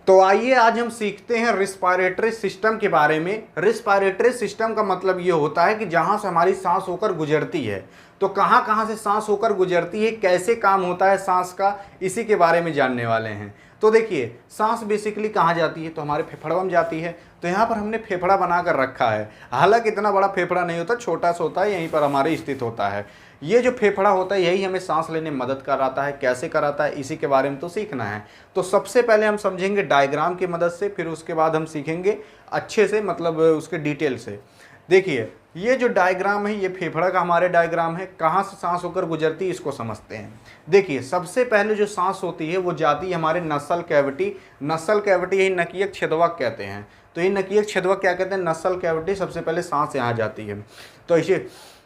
तो आइए आज हम सीखते हैं रिस्पायरेटरी सिस्टम के बारे में। रिस्पायरेटरी सिस्टम का मतलब ये होता है कि जहाँ से हमारी सांस होकर गुजरती है। तो कहाँ कहाँ से सांस होकर गुजरती है, कैसे काम होता है सांस का, इसी के बारे में जानने वाले हैं। तो देखिए, सांस बेसिकली कहाँ जाती है, तो हमारे फेफड़ों में जाती है। तो यहाँ पर हमने फेफड़ा बना कर रखा है। हालांकि इतना बड़ा फेफड़ा नहीं होता, छोटा सा होता है, यहीं पर हमारे स्थित होता है। ये जो फेफड़ा होता है यही हमें सांस लेने में मदद कराता है। कैसे कराता है इसी के बारे में तो सीखना है। तो सबसे पहले हम समझेंगे डायग्राम की मदद से, फिर उसके बाद हम सीखेंगे अच्छे से, मतलब उसके डिटेल से। देखिए, ये जो डायग्राम है ये फेफड़ा का हमारे डायग्राम है। कहाँ से सांस होकर गुजरती है इसको समझते हैं। देखिए, सबसे पहले जो सांस होती है वो जाती है हमारे नसल कैविटी। नसल कैविटी यही नकीयक छेदवक कहते हैं। तो ये नकीयक छेदवक क्या कहते हैं, नसल कैविटी। सबसे पहले सांस यहाँ जाती है, तो ऐसे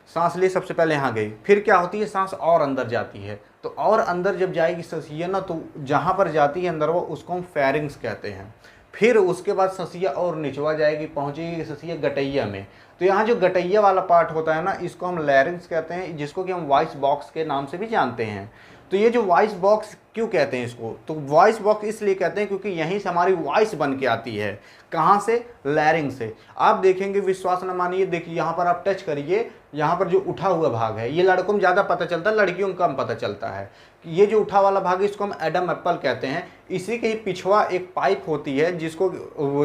सांस ली, सबसे पहले यहाँ गई। फिर क्या होती है, सांस और अंदर जाती है। तो और अंदर जब जाएगी ससिया ना, तो जहाँ पर जाती है अंदर वो, उसको हम फेरिंग्स कहते हैं। फिर उसके बाद ससिया और निचवा जाएगी, पहुँचेगी ससिया गटैया में। तो यहाँ जो गटैया वाला पार्ट होता है ना, इसको हम लैरिंग्स कहते हैं, जिसको कि हम वॉइस बॉक्स के नाम से भी जानते हैं। तो ये जो वॉइस बॉक्स क्यों कहते हैं इसको, तो वॉइस बॉक्स इसलिए कहते हैं क्योंकि यहीं से हमारी वॉइस बन के आती है। कहाँ से, लैरिंग से। आप देखेंगे, विश्वास न मानिए, देखिए यहाँ पर आप टच करिए, यहाँ पर जो उठा हुआ भाग है ये लड़कों में ज़्यादा पता चलता है, लड़कियों में कम पता चलता है। ये जो उठा वाला भाग है इसको हम एडम एप्पल कहते हैं। इसी के ही पिछवा एक पाइप होती है जिसको,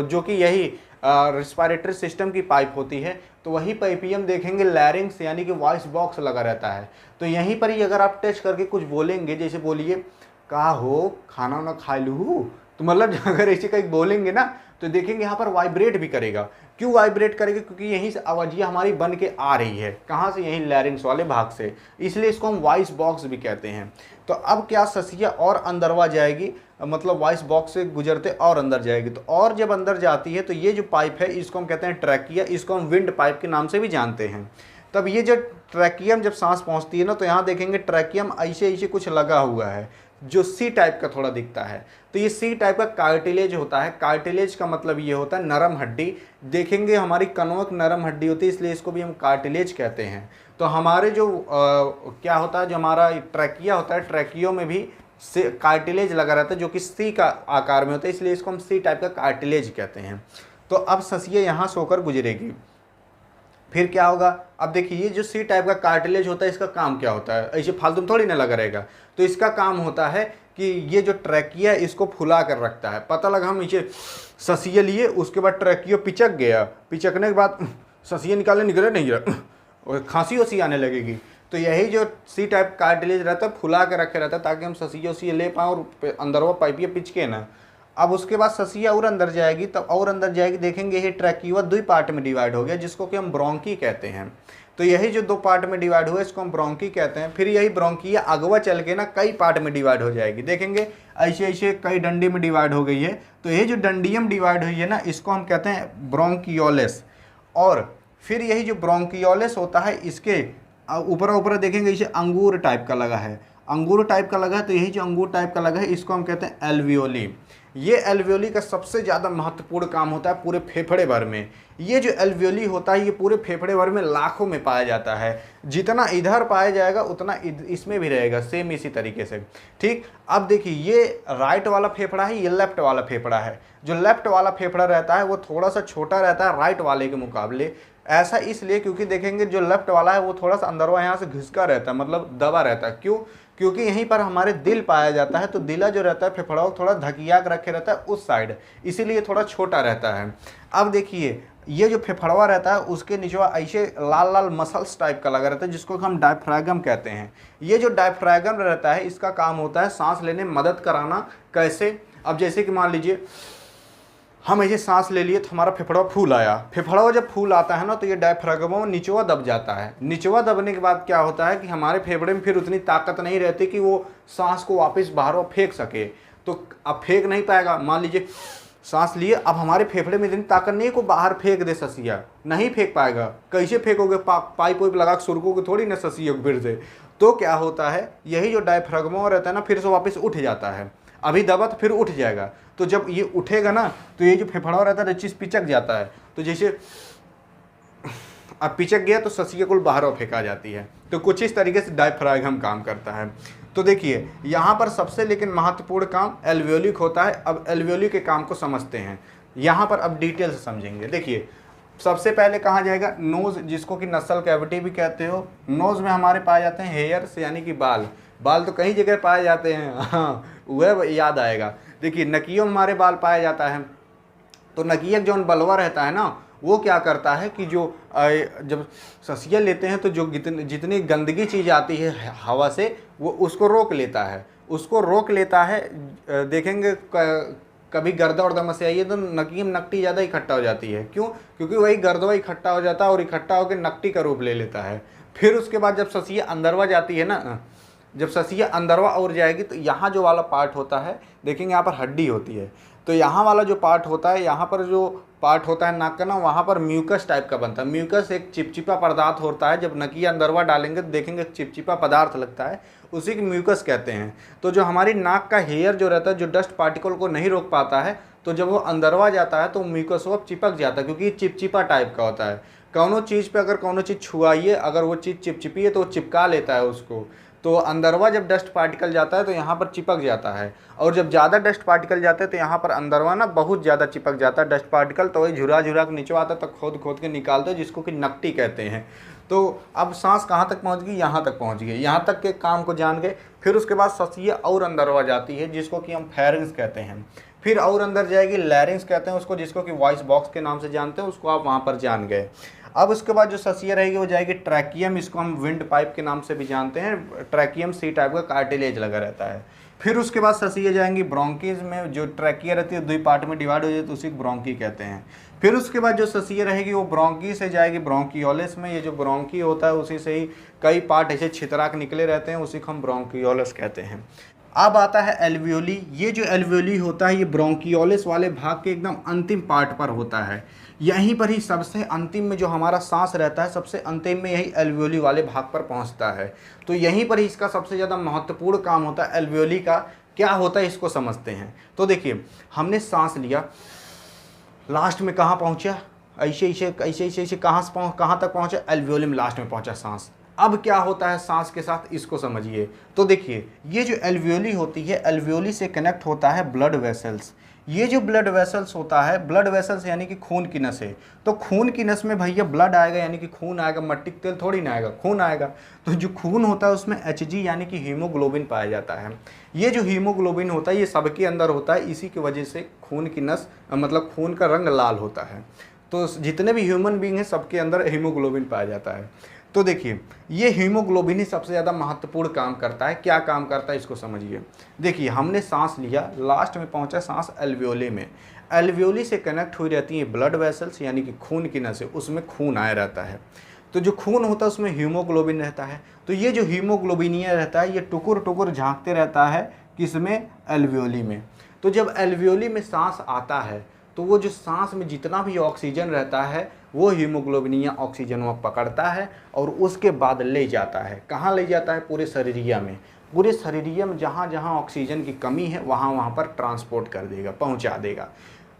जो कि यही रिस्पायरेटरी सिस्टम की पाइप होती है। तो वही पाइप ही हम देखेंगे लैरिंग्स यानी कि वॉइस बॉक्स लगा रहता है। तो यहीं पर ही अगर आप टच करके कुछ बोलेंगे, जैसे बोलिए का हो, खाना ना खा लूँ, तो मतलब अगर ऐसे कहीं बोलेंगे ना, तो देखेंगे यहाँ पर वाइब्रेट भी करेगा। क्यों वाइब्रेट करेगा, क्योंकि यहीं से आवाज़ियाँ हमारी बन के आ रही है। कहाँ से, यहीं लैरिंग्स वाले भाग से, इसलिए इसको हम वॉइस बॉक्स भी कहते हैं। तो अब क्या, ससिया और अंदरवा जाएगी, मतलब वॉइस बॉक्स से गुजरते और अंदर जाएगी। तो और जब अंदर जाती है तो ये जो पाइप है इसको हम कहते हैं ट्रैकिया। इसको हम विंड पाइप के नाम से भी जानते हैं। तब ये जो ट्रैकियम जब सांस पहुंचती है ना, तो यहाँ देखेंगे ट्रैकियम ऐसे ऐसे कुछ लगा हुआ है जो सी टाइप का थोड़ा दिखता है। तो ये सी टाइप का कार्टिलेज होता है। कार्टिलेज का मतलब ये होता है नरम हड्डी। देखेंगे हमारी कनवक नरम हड्डी होती है, इसलिए इसको भी हम कार्टिलेज कहते हैं। तो हमारे जो क्या होता है, जो हमारा ट्रैकिया होता है, ट्रैकियो में भी कार्टिलेज लगा रहता है जो कि सी का आकार में होता है, इसलिए इसको हम सी टाइप का कार्टिलेज कहते हैं। तो अब ससिया यहाँ से होकर गुजरेगी, फिर क्या होगा। अब देखिए, ये जो सी टाइप का कार्टिलेज होता है इसका काम क्या होता है, ऐसे फालतू में थोड़ी ना लगा रहेगा। तो इसका काम होता है कि ये जो ट्रैकिया है इसको फुला कर रखता है। पता लगा हम नीचे ससिया लिए, उसके बाद ट्रैकियो पिचक गया, पिचकने के बाद ससिया निकले नहीं रहा, और खांसी वसी आने लगेगी। तो यही जो सी टाइप कार्टिलेज रहता है फुला के रखे रहता है, ताकि हम ससिया उसिया ले पाएँ और अंदर वो पाइपिया पिचके ना। अब उसके बाद ससिया और अंदर जाएगी, तब और अंदर जाएगी, देखेंगे ये ट्रैकिया दो पार्ट में डिवाइड हो गया, जिसको कि हम ब्रोंकी कहते हैं। तो यही जो दो पार्ट में डिवाइड हुआ इसको हम ब्रोंकी कहते हैं। फिर यही ब्रोंकिया अगवा चल के ना कई पार्ट में डिवाइड हो जाएगी। देखेंगे ऐसे ऐसे कई डंडी में डिवाइड हो गई है। तो ये जो डंडियम डिवाइड हुई है ना, इसको हम कहते हैं ब्रोंकियोलेस। और फिर यही जो ब्रोंकियोलेस होता है, इसके ऊपर ऊपर देखेंगे इसे अंगूर टाइप का लगा है, अंगूर टाइप का लगा है। तो यही जो अंगूर टाइप का लगा है इसको हम कहते हैं एल्वियोली। ये एल्वियोली का सबसे ज़्यादा महत्वपूर्ण काम होता है पूरे फेफड़े भर में। ये जो एल्वियोली होता है ये पूरे फेफड़े भर में लाखों में पाया जाता है। जितना इधर पाया जाएगा उतना इसमें भी रहेगा, सेम इसी तरीके से। ठीक, अब देखिए, ये राइट वाला फेफड़ा है, ये लेफ्ट वाला फेफड़ा है। जो लेफ्ट वाला फेफड़ा रहता है वो थोड़ा सा छोटा रहता है राइट वाले के मुकाबले। ऐसा इसलिए क्योंकि देखेंगे जो लेफ्ट वाला है वो थोड़ा सा अंदरवा यहाँ से घिसका रहता है, मतलब दबा रहता है। क्यों, क्योंकि यहीं पर हमारे दिल पाया जाता है। तो दिला जो रहता है फेफड़ा वो थोड़ा धकिया के रखे रहता है उस साइड, इसीलिए थोड़ा छोटा रहता है। अब देखिए, ये जो फेफड़वा रहता है उसके नीचे ऐसे लाल लाल मसल्स टाइप का लगा रहता है, जिसको हम डायफ्रागम कहते हैं। ये जो डायफ्रागम रहता है इसका काम होता है सांस लेने में मदद कराना। कैसे, अब जैसे कि मान लीजिए हम ऐसे सांस ले लिए तो हमारा फेफड़ा फूल आया। फेफड़ा जब फूल आता है ना, तो ये डायफ्रागम निचवा दब जाता है। निचवा दबने के बाद क्या होता है कि हमारे फेफड़े में फिर उतनी ताकत नहीं रहती कि वो सांस को वापस बाहर फेंक सके। तो अब फेंक नहीं पाएगा। मान लीजिए सांस लिए, अब हमारे फेफड़े में इतनी ताकत नहीं है को बाहर फेंक दे ससिया, नहीं फेंक पाएगा। कैसे फेंकोगे, पाइप वाइप लगा के सुरकोगे थोड़ी ना ससिया फिर से। तो क्या होता है, यही जो डायफ्रागम रहता है ना, फिर से वापस उठ जाता है। अभी दबा तो फिर उठ जाएगा। तो जब ये उठेगा ना, तो ये जो फेफड़ा रहता है चीज़ पिचक जाता है। तो जैसे अब पिचक गया तो ससिया कुल बाहर फेंका जाती है। तो कुछ इस तरीके से डायफ्रागम काम करता है। तो देखिए यहाँ पर सबसे लेकिन महत्वपूर्ण काम एल्वियोली का होता है। अब एल्वियोली के काम को समझते हैं यहाँ पर, अब डिटेल से समझेंगे। देखिए सबसे पहले कहा जाएगा नोज, जिसको कि नसल कैविटी भी कहते हो। नोज में हमारे पाए जाते हैं हेयर्स यानी कि बाल। बाल तो कई जगह पाए जाते हैं, हाँ वह याद आएगा। देखिए नकियों में हमारे बाल पाया जाता है। तो नकिया जो बलवा रहता है ना, वो क्या करता है कि जो जब ससिया लेते हैं तो जो जितनी गंदगी चीज़ आती है हवा से, वो उसको रोक लेता है, उसको रोक लेता है। देखेंगे कभी गर्दा वर्दा में से आइए तो नकी में नकटी ज़्यादा इकट्ठा हो जाती है। क्यों? क्योंकि वही गर्दवा इकट्ठा हो जाता है और इकट्ठा होकर नकटी का रूप ले लेता है। फिर उसके बाद जब ससिया अंदरवा जाती है ना, जब ससिया अंदरवा और जाएगी तो यहाँ जो वाला पार्ट होता है, देखेंगे यहाँ पर हड्डी होती है, तो यहाँ वाला जो पार्ट होता है, यहाँ पर जो पार्ट होता है नाक का ना, वहाँ पर म्यूकस टाइप का बनता है। म्यूकस एक चिपचिपा पदार्थ होता है। जब नकिया अंदरवा डालेंगे तो देखेंगे चिपचिपा पदार्थ लगता है, उसी को म्यूकस कहते हैं। तो जो हमारी नाक का हेयर जो रहता है, जो डस्ट पार्टिकल को नहीं रोक पाता है, तो जब वो अंदरवा जाता है तो म्यूकस वो चिपक जाता है, क्योंकि चिपचिपा टाइप का होता है। कौनो चीज़ पे अगर कौनो चीज़ छुआइए, अगर वो चीज़ चिपचिपी है तो वो चिपका लेता है उसको। तो अंदरवा जब डस्ट पार्टिकल जाता है तो यहाँ पर चिपक जाता है, और जब ज़्यादा डस्ट पार्टिकल जाते हैं तो यहाँ पर अंदरवा ना बहुत ज़्यादा चिपक जाता है डस्ट पार्टिकल। तो वही झुरा झुरा के नीचे आता है, तो खोद खोद के निकालते हैं, जिसको कि नकटी कहते हैं। तो अब सांस कहाँ तक पहुँच गई? यहाँ तक पहुँच गई। यहाँ तक के काम को जान गए। फिर उसके बाद ससिया और अंदरवा जाती है, जिसको कि हम फेरिंग्स कहते हैं। फिर और अंदर जाएगी लैरिंग्स कहते हैं उसको, जिसको कि वॉइस बॉक्स के नाम से जानते हैं, उसको आप वहाँ पर जान गए। अब उसके बाद जो ससिया रहेगी वो जाएगी ट्रैकियम, इसको हम विंड पाइप के नाम से भी जानते हैं। ट्रैकियम सी टाइप का कार्टिलेज लगा रहता है। फिर उसके बाद ससिया जाएंगी ब्रोंकीज में, जो ट्रैकिया रहती है 2 पार्ट में डिवाइड हो जाती है, तो उसी को ब्रोंकी कहते हैं। फिर उसके बाद जो ससिया रहेगी वो ब्रोंकी से जाएगी ब्रोंकियोलिस में। ये जो ब्रोंकी होता है उसी से ही कई पार्ट ऐसे छितराक निकले रहते हैं, उसी को हम ब्रोंकियोलिस कहते हैं। अब आता है एल्वियोली। ये जो एल्वियोली होता है ये ब्रोंकियोलिस वाले भाग के एकदम अंतिम पार्ट पर होता है। यहीं पर ही सबसे अंतिम में जो हमारा सांस रहता है, सबसे अंतिम में यही एल्वियोली वाले भाग पर पहुंचता है। तो यहीं पर ही इसका सबसे ज़्यादा महत्वपूर्ण काम होता है। एल्वियोली का क्या होता है इसको समझते हैं। तो देखिए हमने सांस लिया, लास्ट में कहाँ पहुँचा? ऐसे ऐसे ऐसे ऐसे ऐसे कहाँ तक पहुँचा? एल्वियोली में लास्ट में पहुँचा सांस। अब क्या होता है सांस के साथ, इसको समझिए। तो देखिए ये जो एल्वियोली होती है, एल्वियोली से कनेक्ट होता है ब्लड वेसल्स। ये जो ब्लड वेसल्स होता है, ब्लड वेसल्स यानी कि खून की नस है। तो खून की नस में भैया ब्लड आएगा यानी कि खून आएगा, मट्टी का तेल थोड़ी ना आएगा, खून आएगा। तो जो खून होता है उसमें Hg यानी कि हीमोग्लोबिन पाया जाता है। ये जो हीमोग्लोबिन होता है ये सबके अंदर होता है, इसी की वजह से खून की नस मतलब खून का रंग लाल होता है। तो जितने भी ह्यूमन बींग हैं सबके अंदर हीमोग्लोबिन पाया जाता है। तो देखिए ये हीमोग्लोबिन ही सबसे ज़्यादा महत्वपूर्ण काम करता है। क्या काम करता है इसको समझिए। देखिए हमने सांस लिया, लास्ट में पहुंचा सांस एल्वियोली में। एल्वियोली से कनेक्ट हुई रहती है ब्लड वेसल्स यानी कि खून की नसें, उसमें खून आया रहता है। तो जो खून होता है उसमें हीमोग्लोबिन रहता है। तो ये जो हीमोग्लोबिनिया रहता है ये टुकुर टुकुर झाँकते रहता है, किसमें? एल्वियोली में। तो जब एल्वियोली में सांस आता है तो वो जो सांस में जितना भी ऑक्सीजन रहता है वो हीमोग्लोबिनिया ऑक्सीजन वहाँ पकड़ता है और उसके बाद ले जाता है। कहाँ ले जाता है? पूरे शरीरिया में। पूरे शरीरिया में जहाँ जहाँ ऑक्सीजन की कमी है वहाँ पर ट्रांसपोर्ट कर देगा, पहुँचा देगा।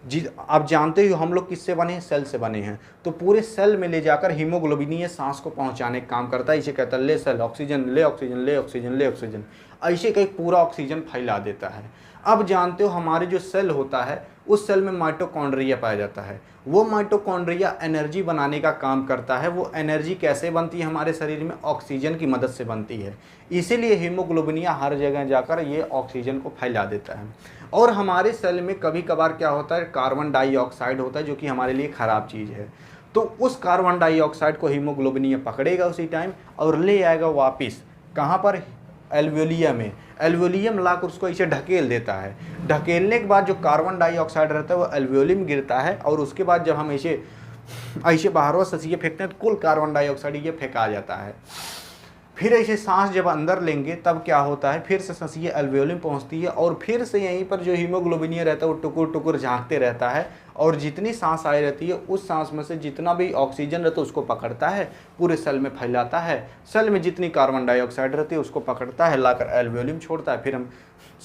जी आप जानते हो हम लोग किससे बने हैं? सेल से बने हैं। तो पूरे सेल में ले जाकर हीमोग्लोबिनिया सांस को पहुँचाने का काम करता है। इसे कहता है ले सेल ऑक्सीजन, ले ऑक्सीजन, ले ऑक्सीजन, ले ऑक्सीजन। ऐसे कहीं पूरा ऑक्सीजन फैला देता है। अब जानते हो हमारे जो सेल होता है उस सेल में माइटोकॉन्ड्रिया पाया जाता है। वो माइटोकॉन्ड्रिया एनर्जी बनाने का काम करता है। वो एनर्जी कैसे बनती है हमारे शरीर में? ऑक्सीजन की मदद से बनती है। इसीलिए हीमोग्लोबिनिया हर जगह जाकर ये ऑक्सीजन को फैला देता है। और हमारे सेल में कभी कभार क्या होता है? कार्बन डाइऑक्साइड होता है, जो कि हमारे लिए ख़राब चीज़ है। तो उस कार्बन डाइऑक्साइड को हीमोग्लोबिनिया पकड़ेगा उसी टाइम और ले आएगा वापस। कहाँ पर? एल्वियोलिया में। एल्वियोलियम लाकर उसको इसे ढकेल देता है। ढकेलने के बाद जो कार्बन डाइऑक्साइड रहता है वो एल्वियोली में गिरता है, और उसके बाद जब हम ऐसे बाहर ससिए फेंकते हैं तो कुल कार्बन डाइऑक्साइड ये फेंका जाता है। फिर ऐसे सांस जब अंदर लेंगे तब क्या होता है? फिर से ससिए एल्वियोली में पहुँचती है और फिर से यहीं पर जो हीमोग्लोबिनिया रहता है वो टुकुर टुकुर झाँकते रहता है, और जितनी सांस आई रहती है उस सांस में से जितना भी ऑक्सीजन रहता है उसको पकड़ता है, पूरे सेल में फैलाता है। सेल में जितनी कार्बन डाइऑक्साइड रहती है उसको पकड़ता है, लाकर एल्वियोली में छोड़ता है। फिर हम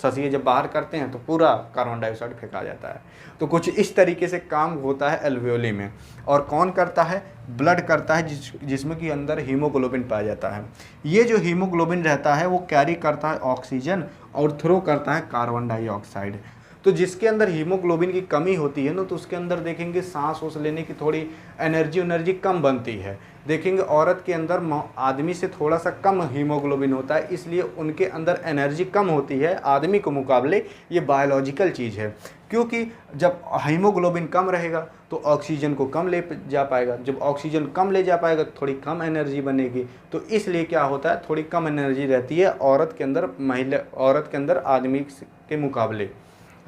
ससिए जब बाहर करते हैं तो पूरा कार्बन डाइऑक्साइड फेंका जाता है। तो कुछ इस तरीके से काम होता है एल्वेओली में। और कौन करता है? ब्लड करता है, जिसमें कि अंदर हीमोग्लोबिन पाया जाता है। ये जो हीमोग्लोबिन रहता है वो कैरी करता है ऑक्सीजन और थ्रो करता है कार्बन डाइऑक्साइड। तो जिसके अंदर हीमोग्लोबिन की कमी होती है ना, तो उसके अंदर देखेंगे सांस ओस लेने की थोड़ी एनर्जी कम बनती है। देखेंगे औरत के अंदर आदमी से थोड़ा सा कम हीमोग्लोबिन होता है, इसलिए उनके अंदर एनर्जी कम होती है आदमी के मुकाबले। ये बायोलॉजिकल चीज़ है, क्योंकि जब हीमोग्लोबिन कम रहेगा तो ऑक्सीजन को कम ले जा पाएगा, जब ऑक्सीजन कम ले जा पाएगा तो थोड़ी कम एनर्जी बनेगी। तो इसलिए क्या होता है, थोड़ी कम एनर्जी रहती है औरत के अंदर आदमी के मुकाबले।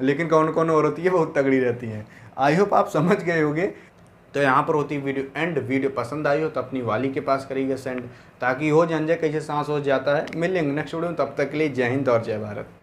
लेकिन कौन कौन औरत है बहुत तगड़ी रहती हैं। आई होप आप समझ गए होंगे। तो यहाँ पर होती वीडियो एंड। वीडियो पसंद आई हो तो अपनी वाली के पास करिएगा सेंड, ताकि हो जान जाए कैसे सांस हो जाता है। मिलेंगे नेक्स्ट वीडियो में, तब तक के लिए जय हिंद और जय भारत।